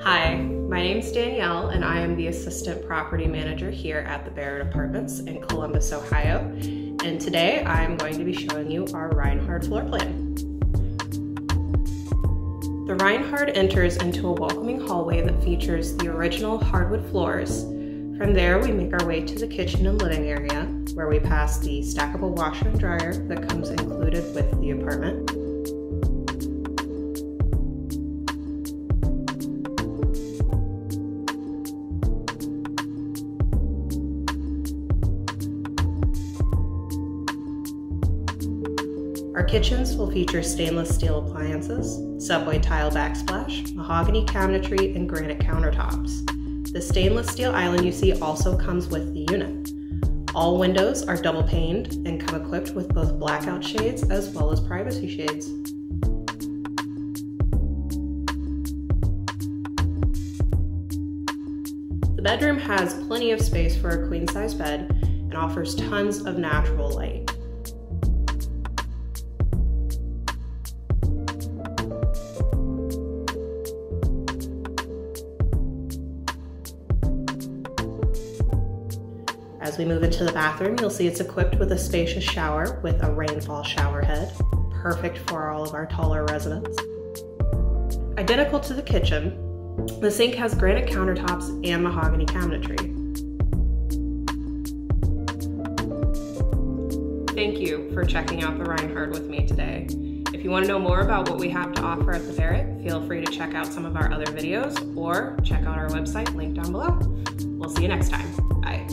Hi, my name's Danielle and I am the Assistant Property Manager here at the Barrett Apartments in Columbus, Ohio. And today I'm going to be showing you our Reinhard floor plan. The Reinhard enters into a welcoming hallway that features the original hardwood floors. From there, we make our way to the kitchen and living area, where we pass the stackable washer and dryer that comes included with the apartment. Our kitchens will feature stainless steel appliances, subway tile backsplash, mahogany cabinetry, and granite countertops. The stainless steel island you see also comes with the unit. All windows are double paned and come equipped with both blackout shades as well as privacy shades. The bedroom has plenty of space for a queen-size bed and offers tons of natural light. As we move into the bathroom, you'll see it's equipped with a spacious shower with a rainfall shower head, perfect for all of our taller residents. Identical to the kitchen, the sink has granite countertops and mahogany cabinetry. Thank you for checking out the Reinhard with me today. If you want to know more about what we have to offer at the Barrett, feel free to check out some of our other videos or check out our website linked down below. We'll see you next time. Bye.